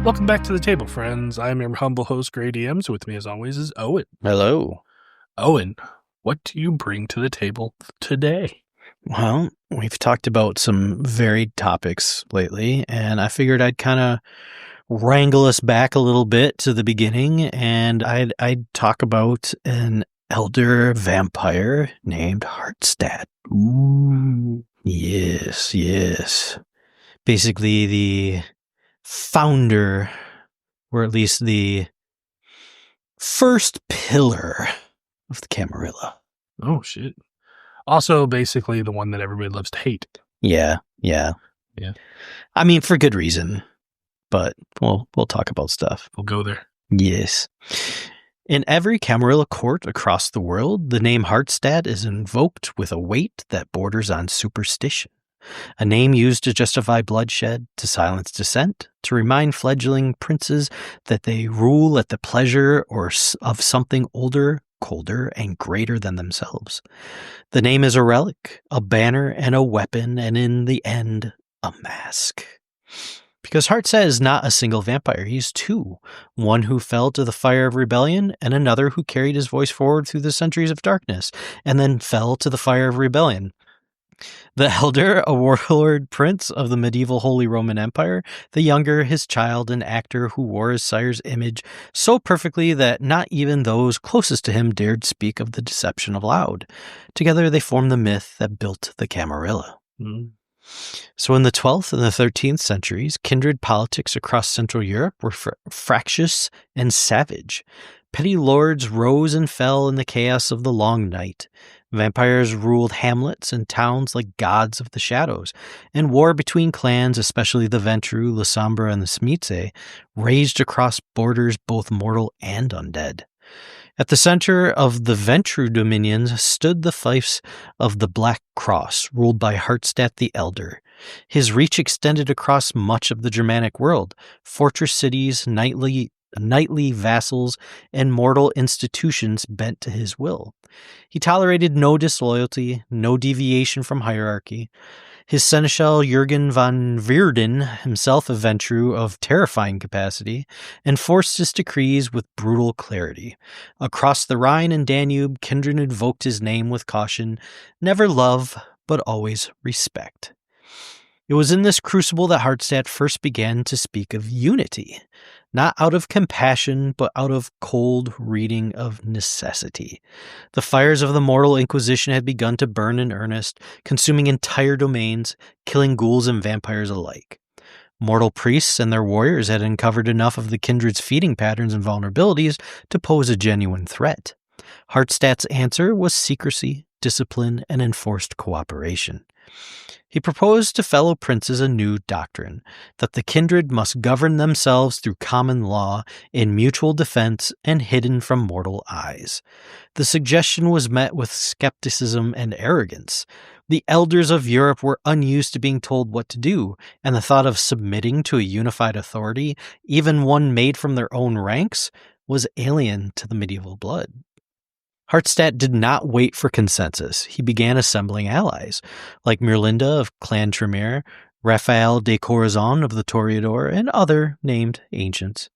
Welcome back to the table, friends. I'm your humble host, GreyDMs. With me, as always, is Owen. Hello. Owen, what do you bring to the table today? Well, we've talked about some varied topics lately, and I figured I'd kind of wrangle us back a little bit to the beginning, and I'd talk about an elder vampire named Hardestadt. Ooh. Yes. Basically the founder, or at least the first pillar of the Camarilla. Oh, shit. Also, basically, the one that everybody loves to hate. Yeah. I mean, for good reason, but we'll talk about stuff. We'll go there. Yes. In every Camarilla court across the world, the name Hardestadt is invoked with a weight that borders on superstition. A name used to justify bloodshed, to silence dissent, to remind fledgling princes that they rule at the pleasure of something older, colder, and greater than themselves. The name is a relic, a banner, and a weapon, and in the end, a mask. Because Hardestadt is not a single vampire, he's two. One who fell to the fire of rebellion, and another who carried his voice forward through the centuries of darkness, and then fell to the fire of rebellion. The elder, a warlord prince of the medieval Holy Roman Empire, the younger, his child, an actor who wore his sire's image so perfectly that not even those closest to him dared speak of the deception aloud. Together they form the myth that built the Camarilla. So in the 12th and the 13th centuries, kindred politics across Central Europe were fractious and savage. Petty lords rose and fell in the chaos of the long night. Vampires ruled hamlets and towns like gods of the shadows, and war between clans, especially the Ventru, La Sombra, and the Smitse, raged across borders both mortal and undead. At the center of the Ventru dominions stood the fiefs of the Black Cross, ruled by Hardestadt the Elder. His reach extended across much of the Germanic world, fortress cities, knightly vassals, and mortal institutions bent to his will. He tolerated no disloyalty, no deviation from hierarchy. His seneschal Jurgen von Weerden, himself a Ventru of terrifying capacity, enforced his decrees with brutal clarity. Across the Rhine and Danube, kindred invoked his name with caution, never love, but always respect. It was in this crucible that Hardestadt first began to speak of unity, not out of compassion, but out of cold reading of necessity. The fires of the mortal inquisition had begun to burn in earnest, consuming entire domains, killing ghouls and vampires alike. Mortal priests and their warriors had uncovered enough of the kindred's feeding patterns and vulnerabilities to pose a genuine threat. Hardestadt's answer was secrecy, discipline, and enforced cooperation. He proposed to fellow princes a new doctrine, that the kindred must govern themselves through common law, in mutual defense, and hidden from mortal eyes. The suggestion was met with skepticism and arrogance. The elders of Europe were unused to being told what to do, and the thought of submitting to a unified authority, even one made from their own ranks, was alien to the medieval blood. Hardestadt did not wait for consensus. He began assembling allies, like Mirlinda of Clan Tremere, Raphael de Corazon of the Toreador, and other named ancients.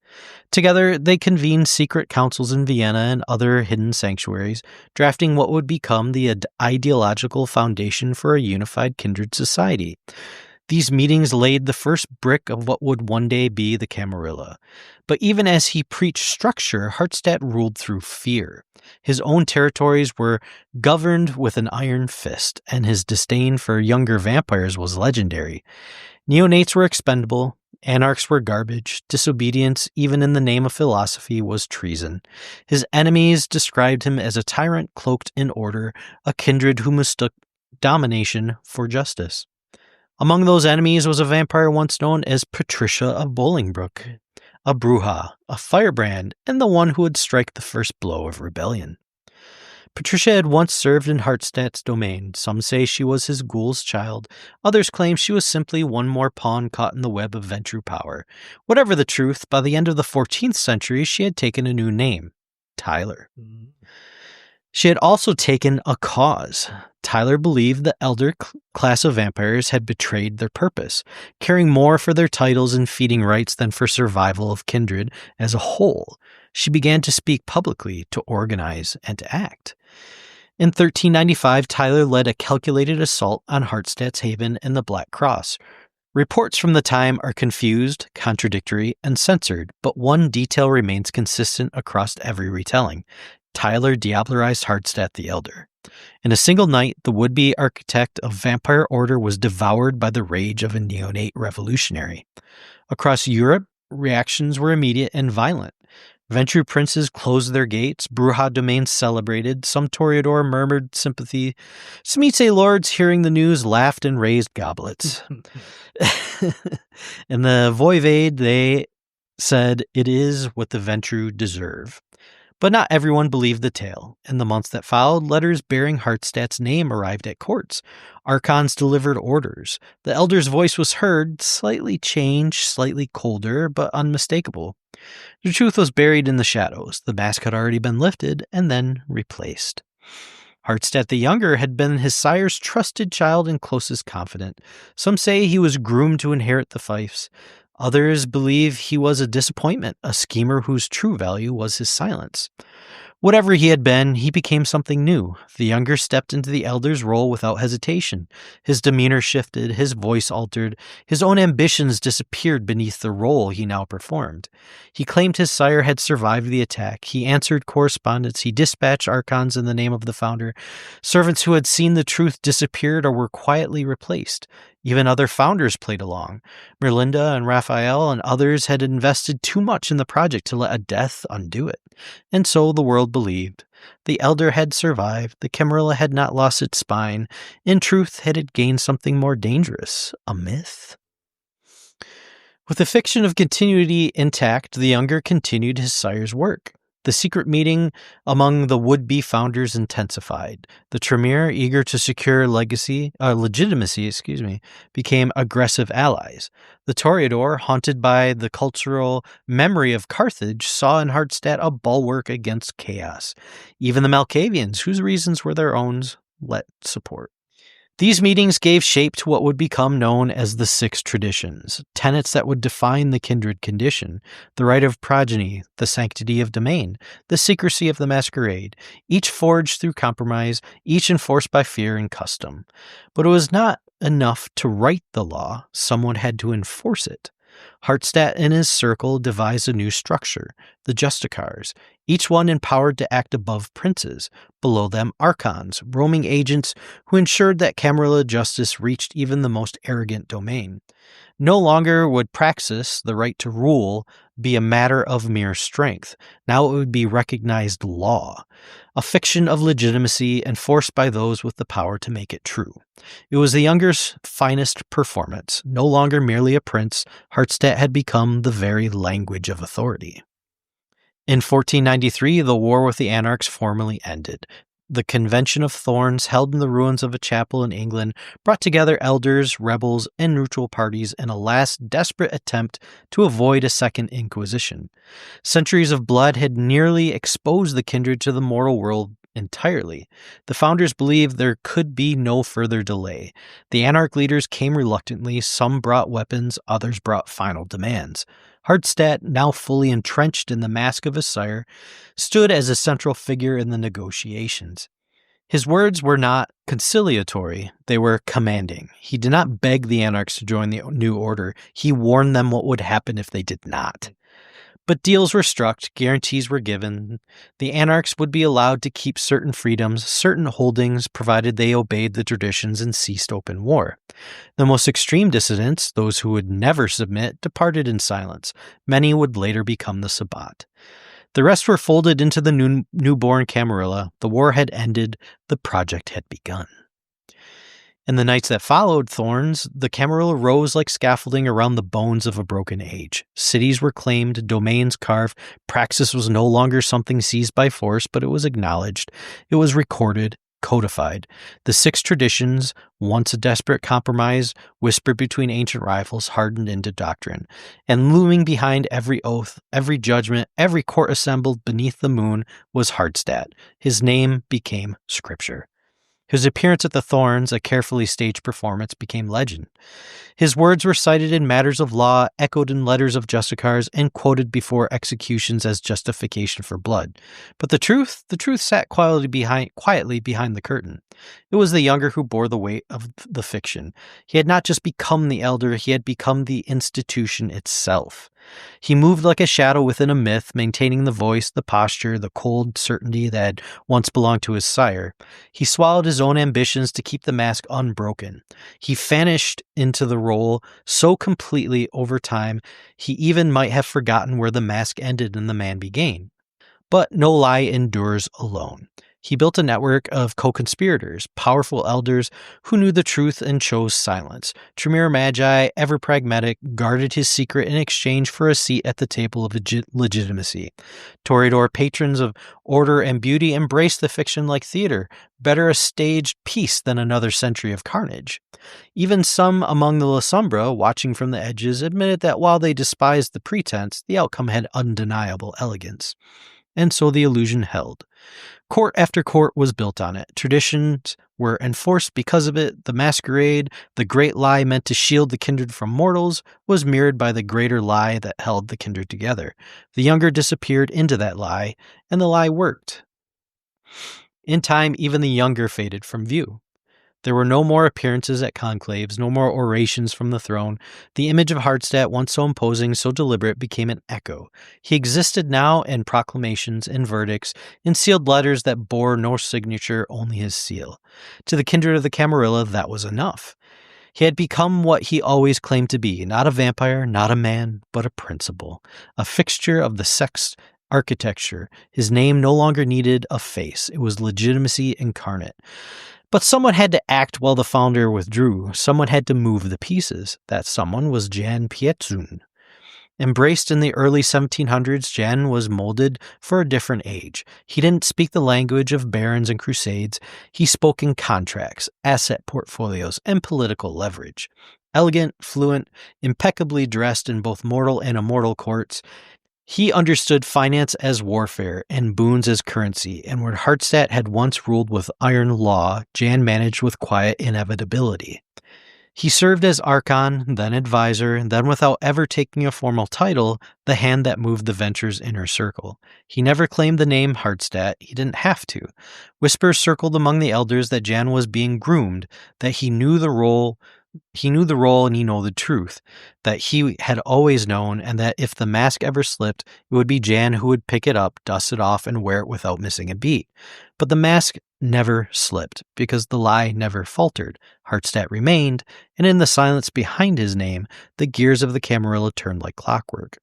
Together, they convened secret councils in Vienna and other hidden sanctuaries, drafting what would become the ideological foundation for a unified kindred society. These meetings laid the first brick of what would one day be the Camarilla. But even as he preached structure, Hardestadt ruled through fear. His own territories were governed with an iron fist, and his disdain for younger vampires was legendary. Neonates were expendable, anarchs were garbage, disobedience, even in the name of philosophy, was treason. His enemies described him as a tyrant cloaked in order, a kindred who mistook domination for justice. Among those enemies was a vampire once known as Patricia of Bolingbroke, a Bruja, a firebrand, and the one who would strike the first blow of rebellion. Patricia had once served in Hardestadt's domain. Some say she was his ghoul's child. Others claim she was simply one more pawn caught in the web of Ventru power. Whatever the truth, by the end of the 14th century, she had taken a new name, Tyler. She had also taken a cause. Tyler believed the elder class of vampires had betrayed their purpose, caring more for their titles and feeding rights than for survival of kindred as a whole. She began to speak publicly, to organize, and to act. In 1395, Tyler led a calculated assault on Hardestadt's Haven and the Black Cross. Reports from the time are confused, contradictory, and censored, but one detail remains consistent across every retelling. Tyler diablerized Hardestadt the Elder. In a single night, the would-be architect of vampire order was devoured by the rage of a neonate revolutionary. Across Europe, reactions were immediate and violent. Ventrue princes closed their gates, Bruja domains celebrated, some Toreador murmured sympathy. Smice lords, hearing the news, laughed and raised goblets. And the Voivode, they said, it is what the Ventrue deserve. But not everyone believed the tale. In the months that followed, letters bearing Hardestadt's name arrived at courts. Archons delivered orders. The elder's voice was heard, slightly changed, slightly colder, but unmistakable. The truth was buried in the shadows. The mask had already been lifted and then replaced. Hardestadt the Younger had been his sire's trusted child and closest confidant. Some say he was groomed to inherit the fiefs. Others believe he was a disappointment, a schemer whose true value was his silence. Whatever he had been, he became something new. The Younger stepped into the elder's role without hesitation. His demeanor shifted, his voice altered, his own ambitions disappeared beneath the role he now performed. He claimed his sire had survived the attack. He answered correspondence. He dispatched archons in the name of the founder. Servants who had seen the truth disappeared or were quietly replaced. Even other founders played along. Merlinda and Raphael and others had invested too much in the project to let a death undo it. And so the world believed. The elder had survived. The Camarilla had not lost its spine. In truth, it had gained something more dangerous, a myth. With the fiction of continuity intact, the Younger continued his sire's work. The secret meeting among the would-be founders intensified. The Tremere, eager to secure legitimacy, became aggressive allies. The Toreador, haunted by the cultural memory of Carthage, saw in Hardestadt a bulwark against chaos. Even the Malkavians, whose reasons were their own, let support. These meetings gave shape to what would become known as the Six Traditions, tenets that would define the kindred condition, the right of progeny, the sanctity of domain, the secrecy of the masquerade, each forged through compromise, each enforced by fear and custom. But it was not enough to write the law, someone had to enforce it. Hardestadt and his circle devised a new structure, the Justicars, each one empowered to act above princes, below them archons, roaming agents who ensured that Camarilla justice reached even the most arrogant domain. No longer would praxis, the right to rule, be a matter of mere strength. Now it would be recognized law, a fiction of legitimacy enforced by those with the power to make it true. It was the Younger's finest performance. No longer merely a prince, Hardestadt had become the very language of authority. In 1493, the war with the Anarchs formally ended. The Convention of Thorns, held in the ruins of a chapel in England, brought together elders, rebels, and neutral parties in a last desperate attempt to avoid a second Inquisition. Centuries of blood had nearly exposed the kindred to the mortal world entirely. The founders believed there could be no further delay. The Anarch leaders came reluctantly. Some brought weapons, others brought final demands. Hardestadt, now fully entrenched in the mask of his sire, stood as a central figure in the negotiations. His words were not conciliatory, they were commanding. He did not beg the Anarchs to join the new order, he warned them what would happen if they did not. But deals were struck, guarantees were given. The Anarchs would be allowed to keep certain freedoms, certain holdings, provided they obeyed the traditions and ceased open war. The most extreme dissidents, those who would never submit, departed in silence. Many would later become the Sabbat. The rest were folded into the newborn Camarilla. The war had ended. The project had begun. In the nights that followed Thorns, the Camarilla rose like scaffolding around the bones of a broken age. Cities were claimed, domains carved. Praxis was no longer something seized by force, but it was acknowledged. It was recorded. codified. The Six Traditions, once a desperate compromise, whispered between ancient rivals, hardened into doctrine. And looming behind every oath, every judgment, every court assembled beneath the moon was Hardestadt. His name became scripture. His appearance at the Thorns, a carefully staged performance, became legend. His words were cited in matters of law, echoed in letters of Justicars, and quoted before executions as justification for blood. But the truth sat quietly behind the curtain. It was the younger who bore the weight of the fiction. He had not just become the elder, he had become the institution itself. He moved like a shadow within a myth, maintaining the voice, the posture, the cold certainty that had once belonged to his sire. He swallowed his own ambitions to keep the mask unbroken. He vanished into the role so completely over time, he even might have forgotten where the mask ended and the man began. But no lie endures alone. He built a network of co-conspirators, powerful elders who knew the truth and chose silence. Tremere Magi, ever pragmatic, guarded his secret in exchange for a seat at the table of legitimacy. Toreador patrons of order and beauty embraced the fiction like theater, better a staged piece than another century of carnage. Even some among the La Sombra, watching from the edges, admitted that while they despised the pretense, the outcome had undeniable elegance. And so the illusion held. Court after court was built on it. Traditions were enforced because of it. The masquerade, the great lie meant to shield the kindred from mortals, was mirrored by the greater lie that held the kindred together. The younger disappeared into that lie, and the lie worked. In time, even the younger faded from view. There were no more appearances at conclaves, no more orations from the throne. The image of Hardestadt, once so imposing, so deliberate, became an echo. He existed now in proclamations, in verdicts, in sealed letters that bore no signature, only his seal. To the kindred of the Camarilla, that was enough. He had become what he always claimed to be, not a vampire, not a man, but a principle, a fixture of the sex architecture. His name no longer needed a face. It was legitimacy incarnate. But someone had to act while the founder withdrew. Someone had to move the pieces. That someone was Jan Pietzun. Embraced in the early 1700s, Jan was molded for a different age. He didn't speak the language of barons and crusades. He spoke in contracts, asset portfolios, and political leverage. Elegant, fluent, impeccably dressed in both mortal and immortal courts, he understood finance as warfare and boons as currency, and where Hardestadt had once ruled with iron law, Jan managed with quiet inevitability. He served as archon, then advisor, then without ever taking a formal title, the hand that moved the venture's inner circle. He never claimed the name Hardestadt. He didn't have to. Whispers circled among the elders that Jan was being groomed, that he knew the role and he knew the truth, that he had always known, and that if the mask ever slipped, it would be Jan who would pick it up, dust it off, and wear it without missing a beat. But the mask never slipped, because the lie never faltered. Hardestadt remained, and in the silence behind his name, the gears of the Camarilla turned like clockwork.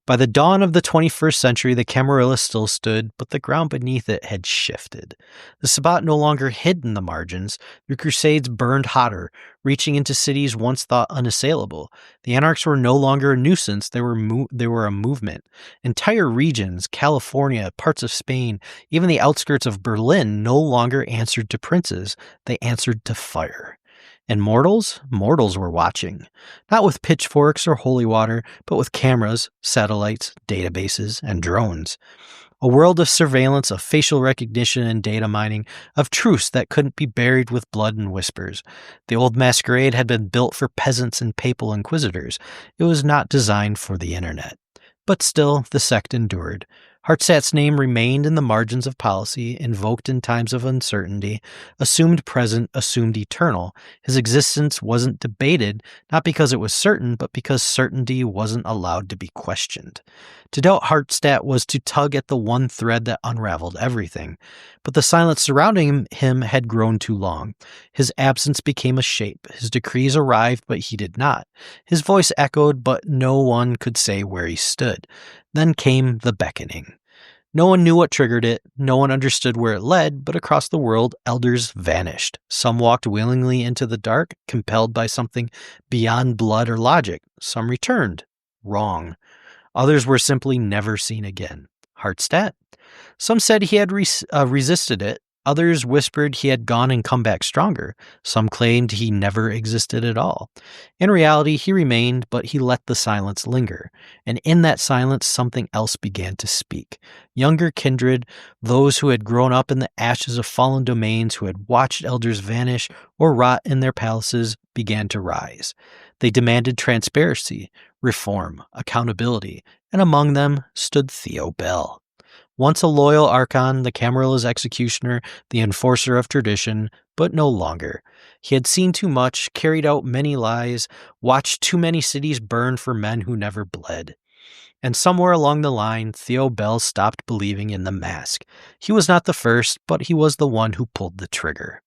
By the dawn of the 21st century, the Camarilla still stood, but the ground beneath it had shifted. The Sabbat no longer hid in the margins. The Crusades burned hotter, reaching into cities once thought unassailable. The Anarchs were no longer a nuisance, they were a movement. Entire regions, California, parts of Spain, even the outskirts of Berlin, no longer answered to princes. They answered to fire. And mortals were watching, not with pitchforks or holy water, but with cameras, satellites, databases, and drones. A world of surveillance, of facial recognition and data mining, of truths that couldn't be buried with blood and whispers. The old masquerade had been built for peasants and papal inquisitors. It was not designed for the internet. But still, the sect endured. Hardestadt's name remained in the margins of policy, invoked in times of uncertainty, assumed present, assumed eternal. His existence wasn't debated, not because it was certain, but because certainty wasn't allowed to be questioned. To doubt Hardestadt was to tug at the one thread that unraveled everything. But the silence surrounding him had grown too long. His absence became a shape. His decrees arrived, but he did not. His voice echoed, but no one could say where he stood. Then came the beckoning. No one knew what triggered it, no one understood where it led, but across the world, elders vanished. Some walked willingly into the dark, compelled by something beyond blood or logic. Some returned. Wrong. Others were simply never seen again. Hardestadt? Some said he had resisted it. Others whispered he had gone and come back stronger. Some claimed he never existed at all. In reality, he remained, but he let the silence linger. And in that silence, something else began to speak. Younger kindred, those who had grown up in the ashes of fallen domains, who had watched elders vanish or rot in their palaces, began to rise. They demanded transparency, reform, accountability, and among them stood Theo Bel. Once a loyal Archon, the Camarilla's executioner, the enforcer of tradition, but no longer. He had seen too much, carried out many lies, watched too many cities burn for men who never bled. And somewhere along the line, Theo Bel stopped believing in the mask. He was not the first, but he was the one who pulled the trigger.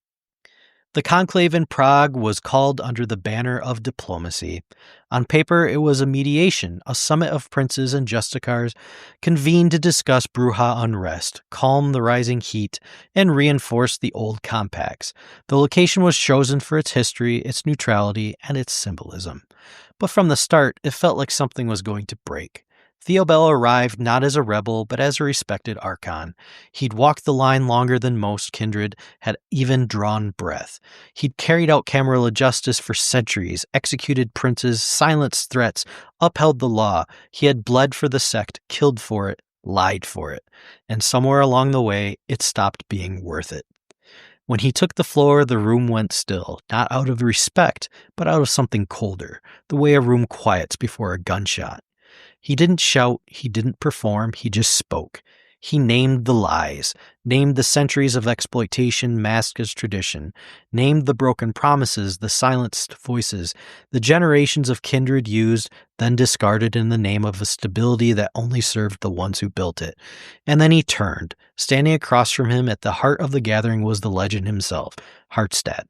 The conclave in Prague was called under the banner of diplomacy. On paper, it was a mediation, a summit of princes and justicars convened to discuss Bruja unrest, calm the rising heat, and reinforce the old compacts. The location was chosen for its history, its neutrality, and its symbolism. But from the start, it felt like something was going to break. Theo Bel arrived not as a rebel, but as a respected Archon. He'd walked the line longer than most kindred, had even drawn breath. He'd carried out Camarilla justice for centuries, executed princes, silenced threats, upheld the law. He had bled for the sect, killed for it, lied for it. And somewhere along the way, it stopped being worth it. When he took the floor, the room went still, not out of respect, but out of something colder, the way a room quiets before a gunshot. He didn't shout, he didn't perform, he just spoke. He named the lies, named the centuries of exploitation masked as tradition, named the broken promises, the silenced voices, the generations of kindred used, then discarded in the name of a stability that only served the ones who built it. And then he turned. Standing across from him at the heart of the gathering was the legend himself, Hardestadt.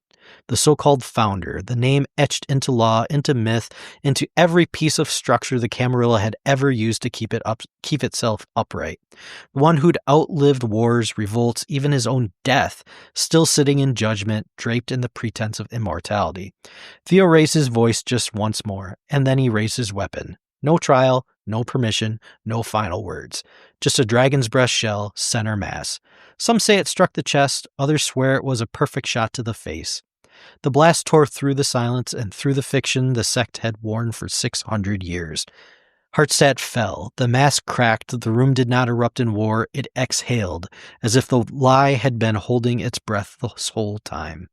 The so-called founder, the name etched into law, into myth, into every piece of structure the Camarilla had ever used to keep itself upright. The one who'd outlived wars, revolts, even his own death, still sitting in judgment, draped in the pretense of immortality. Theo raised his voice just once more, and then he raised his weapon. No trial, no permission, no final words. Just a dragon's breast shell, center mass. Some say it struck the chest, others swear it was a perfect shot to the face. The blast tore through the silence and through the fiction the sect had worn for 600 years. Hardestadt fell. The mask cracked. The room did not erupt in war. It exhaled, as if the lie had been holding its breath this whole time.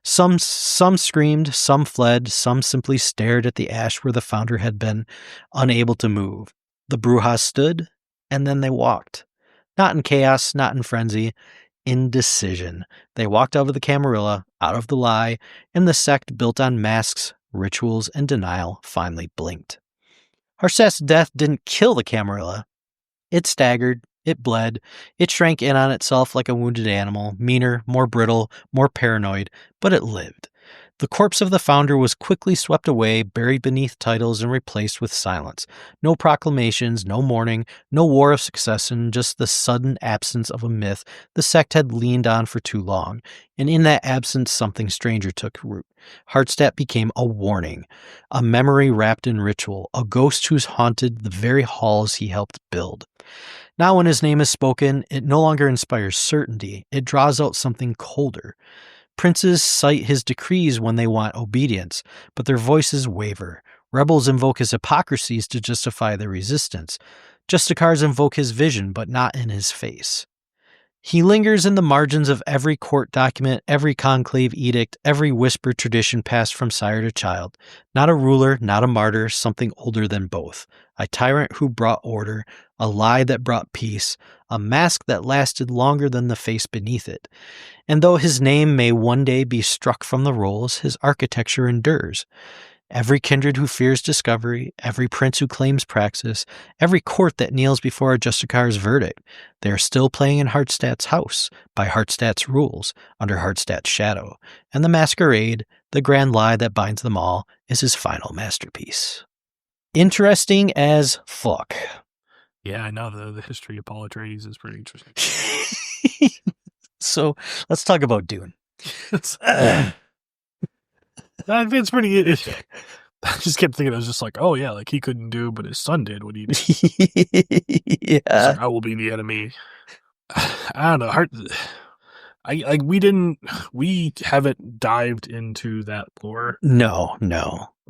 Some screamed, some fled, some simply stared at the ash where the founder had been, unable to move. The Brujas stood, and then they walked. Not in chaos, not in frenzy. Indecision. They walked out of the Camarilla, out of the lie, and the sect built on masks, rituals, and denial finally blinked. Hardestadt's death didn't kill the Camarilla. It staggered, it bled, it shrank in on itself like a wounded animal, meaner, more brittle, more paranoid, but it lived. The corpse of the founder was quickly swept away, buried beneath titles, and replaced with silence. No proclamations, no mourning, no war of succession, just the sudden absence of a myth the sect had leaned on for too long. And in that absence, something stranger took root. Hardestadt became a warning, a memory wrapped in ritual, a ghost who's haunted the very halls he helped build. Now when his name is spoken, it no longer inspires certainty. It draws out something colder. Princes cite his decrees when they want obedience, but their voices waver. Rebels invoke his hypocrisies to justify their resistance. Justicars invoke his vision, but not in his face. He lingers in the margins of every court document, every conclave edict, every whispered tradition passed from sire to child. Not a ruler, not a martyr, something older than both. A tyrant who brought order, a lie that brought peace, a mask that lasted longer than the face beneath it. And though his name may one day be struck from the rolls, his architecture endures. Every kindred who fears discovery, every prince who claims praxis, every court that kneels before a justicar's verdict, they are still playing in Hardestadt's house, by Hardestadt's rules, under Hardestadt's shadow. And the masquerade, the grand lie that binds them all, is his final masterpiece. Interesting as fuck. Yeah, I know the history of Paul Atreides is pretty interesting. So let's talk about Dune. It's pretty. I just kept thinking, I was just like, oh yeah, like he couldn't do, but his son did what he did. Yeah, like, I will be the enemy. I don't know. we haven't dived into that lore. No.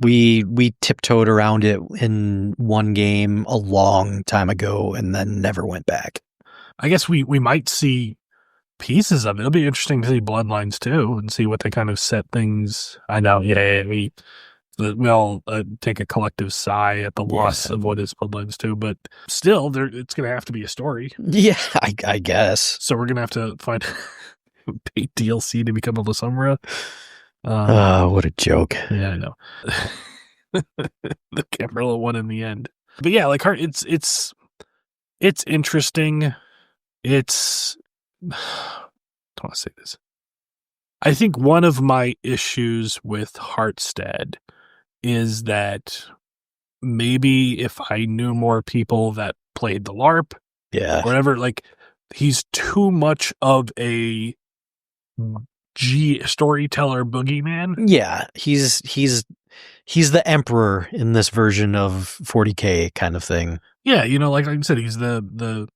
We tiptoed around it in one game a long time ago and then never went back. I guess we might see pieces of it. It'll be interesting to see Bloodlines too and see what they kind of set things. I know, we all take a collective sigh at the loss of what is Bloodlines 2, but still, it's going to have to be a story. Yeah, I guess. So we're going to have to find paid DLC to become a Lasumra. What a joke. Yeah, I know. The Camarilla one in the end. But yeah, like it's interesting. It's I don't want to say this. I think one of my issues with Hardestadt is that maybe if I knew more people that played the LARP, Yeah, or whatever, like he's too much of a storyteller boogeyman. Yeah, he's the emperor in this version of 40K kind of thing. Yeah, like I said, he's the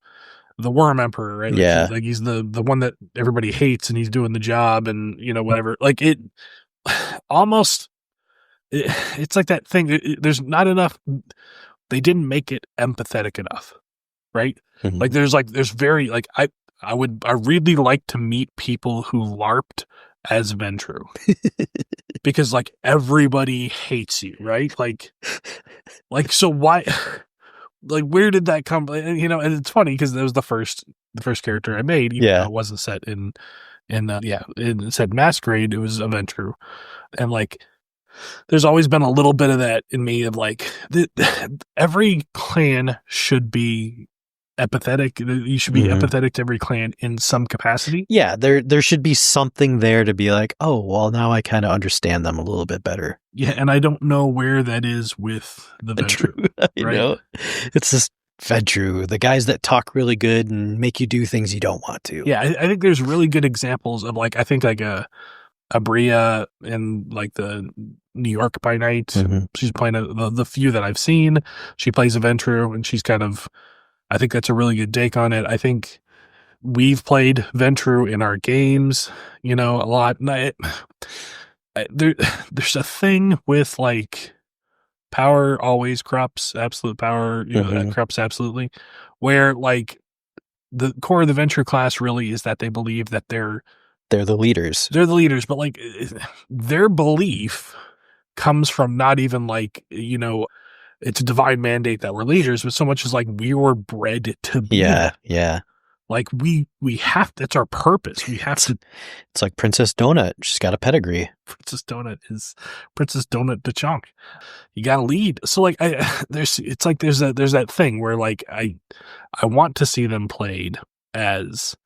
worm emperor, right? Like Yeah, he's the one that everybody hates, and he's doing the job, and whatever. Like it, almost, it's like that thing. There's not enough. They didn't make it empathetic enough, right? Mm-hmm. Like there's very like I really like to meet people who LARPed as Ventru. Because like everybody hates you, right? Like so why like where did that come? And it's funny because that was the first character I made. Even though it wasn't set in it said Masquerade, it was a Ventru. And like there's always been a little bit of that in me of like every clan should be empathetic. You should be empathetic to every clan in some capacity. Yeah, there should be something there to be like, oh, well, now I kind of understand them a little bit better. Yeah, and I don't know where that is with the Ventru. Right? Know. It's this Ventru, the guys that talk really good and make you do things you don't want to. Yeah, I think there's really good examples of like, I think like a Bria in like the New York by Night. Mm-hmm. She's playing the few that I've seen. She plays a Ventru, and she's kind of, I think that's a really good take on it. I think we've played Ventru in our games, a lot. And there's a thing with like power always corrupts, absolute power corrupts absolutely, where like the core of the Ventru class really is that they believe that they're the leaders. They're the leaders, but like their belief comes from not even like, it's a divine mandate that we're leaders, but so much as like we were bred to be. Yeah. Like we have, that's our purpose. We have to. It's like Princess Donut. She's got a pedigree. Princess Donut is Princess Donut de Chonk. You got to lead. So like there's that thing where like I want to see them played as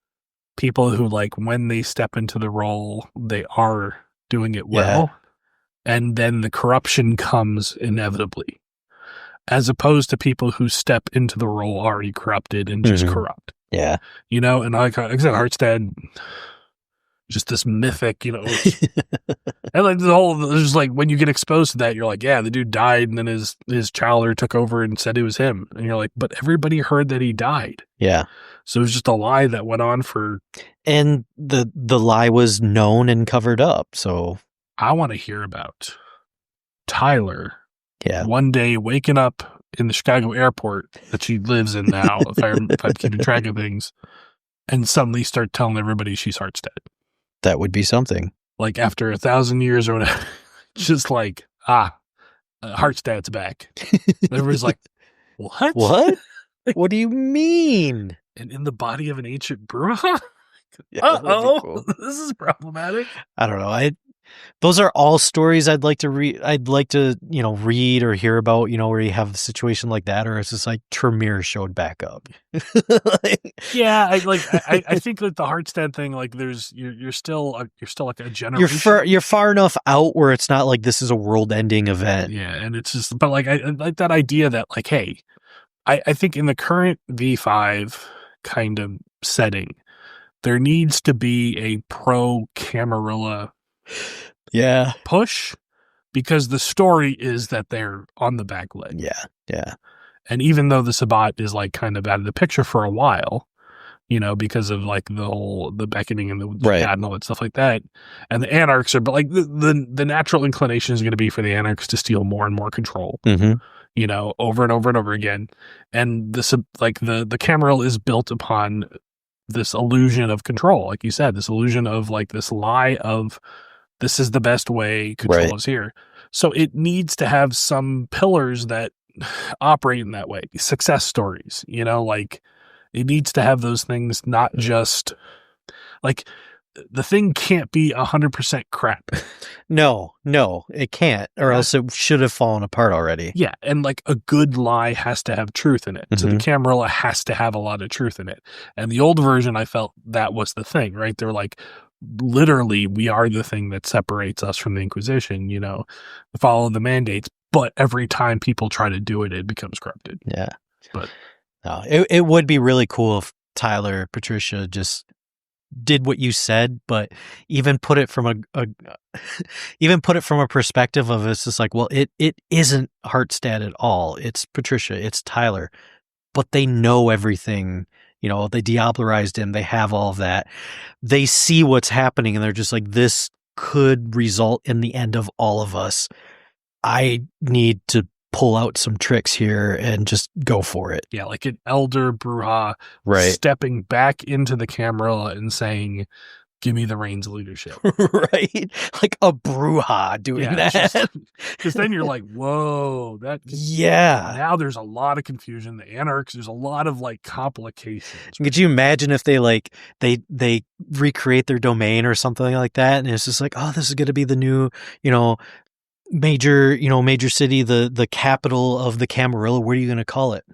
people who like when they step into the role, they are doing it well. And then the corruption comes inevitably. As opposed to people who step into the role already corrupted and just corrupt. Yeah. And like I said, Hardestadt, just this mythic, and like there's like when you get exposed to that, you're like, yeah, the dude died, and then his chowler took over and said it was him. And you're like, but everybody heard that he died. Yeah. So it was just a lie that went on for. And the lie was known and covered up. So I want to hear about Tyler. Yeah. One day waking up in the Chicago airport that she lives in now, if I'm keeping track of things, and suddenly start telling everybody she's Hardestadt. That would be something. Like after 1,000 years or whatever, just like, Hardestadt's back. Everybody's like, what? What? What do you mean? And in the body of an ancient brewer? Cool. This is problematic. I don't know. Those are all stories I'd like to read. I'd like to, read or hear about, where you have a situation like that, or it's just like Tremere showed back up. Yeah, I think that the Hardestadt thing, like, you're still like a generation. You're far enough out where it's not like this is a world-ending event. Yeah, and it's just, but like I like that idea that like, hey, I think in the current V5 kind of setting, there needs to be a pro Camarilla push, because the story is that they're on the back leg. Yeah. And even though the Sabbat is like kind of out of the picture for a while, because of like the beckoning and the Right. chat and all that stuff like that. And the anarchs are, but like the natural inclination is going to be for the anarchs to steal more and more control, over and over and over again. And this, like the Camarilla is built upon this illusion of control, like you said, this illusion of like this lie of this is the best way, control is here. So it needs to have some pillars that operate in that way. Success stories, like it needs to have those things, not just like the thing can't be 100% crap. No, it can't, or else it should have fallen apart already. Yeah, and like a good lie has to have truth in it. So the Camarilla has to have a lot of truth in it. And the old version, I felt that was the thing, right? They're like, literally, we are the thing that separates us from the Inquisition, follow the mandates. But every time people try to do it, it becomes corrupted. Yeah. But no, it would be really cool if Tyler, Patricia just did what you said, but even put it from a perspective of it's just like, well, it isn't Hardestadt at all. It's Patricia, it's Tyler, but they know everything. They diablerized him. They have all of that. They see what's happening and they're just like, this could result in the end of all of us. I need to pull out some tricks here and just go for it. Yeah, like an elder Bruja stepping back into the Camarilla and saying, give me the reins of leadership. Right? Like a Bruja doing that. Because then you're like, whoa, now there's a lot of confusion. The anarchs, there's a lot of like complications. Could you imagine if they like they recreate their domain or something like that, and it's just like, oh, this is going to be the new, major city, the capital of the Camarilla. What are you going to call it?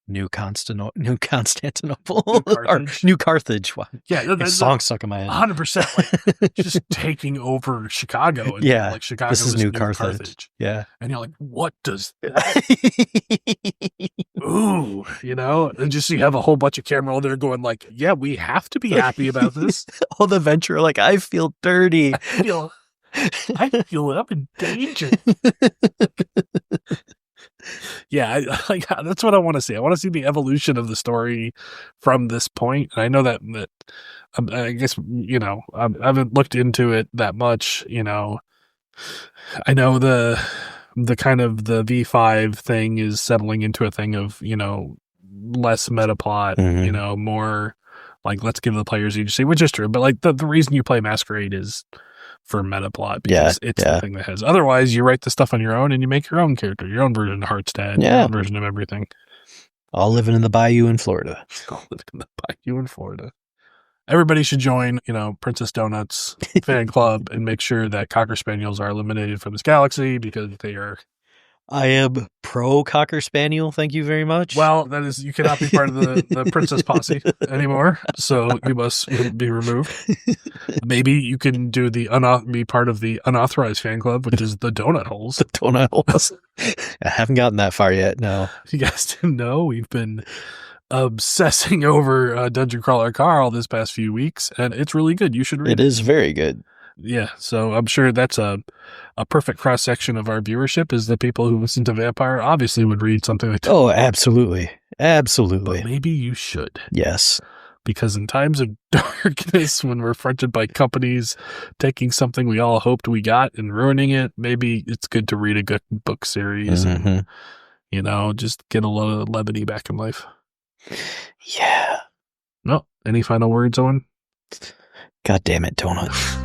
New Constantinople, or New Carthage. Yeah, that song stuck in my head. 100%, like just taking over Chicago. And like Chicago this is New Carthage. Yeah, and you're like, what does that? Ooh, and just you have a whole bunch of Camarilla there going like, yeah, we have to be happy about this. All the venture, like, I feel dirty. I feel I'm in danger. Yeah, that's what I want to see. I want to see the evolution of the story from this point. And I know that I guess, I haven't looked into it that much. I know the kind of the V5 thing is settling into a thing of, less meta plot, more like, let's give the players agency, which is true. But like the reason you play Masquerade is for meta plot, because it's the thing that has. Otherwise, you write the stuff on your own and you make your own character, your own version of Hardestadt, your own version of everything. All living in the bayou in Florida. Everybody should join, Princess Donuts fan club and make sure that Cocker Spaniels are eliminated from this galaxy, because they are. I am pro Cocker Spaniel. Thank you very much. Well, that is, you cannot be part of the Princess Posse anymore, so you must be removed. Maybe you can do be part of the unauthorized fan club, which is the Donut Holes. The Donut Holes. I haven't gotten that far yet. No, you guys didn't know we've been obsessing over Dungeon Crawler Carl this past few weeks, and it's really good. You should read it. It is very good. Yeah, so I'm sure that's a perfect cross-section of our viewership, is the people who listen to Vampire obviously would read something like that. Oh, absolutely. Absolutely. But maybe you should. Yes. Because in times of darkness, when we're fronted by companies taking something we all hoped we got and ruining it, maybe it's good to read a good book series and, just get a lot of levity back in life. Yeah. No, any final words, Owen? God damn it, Donut.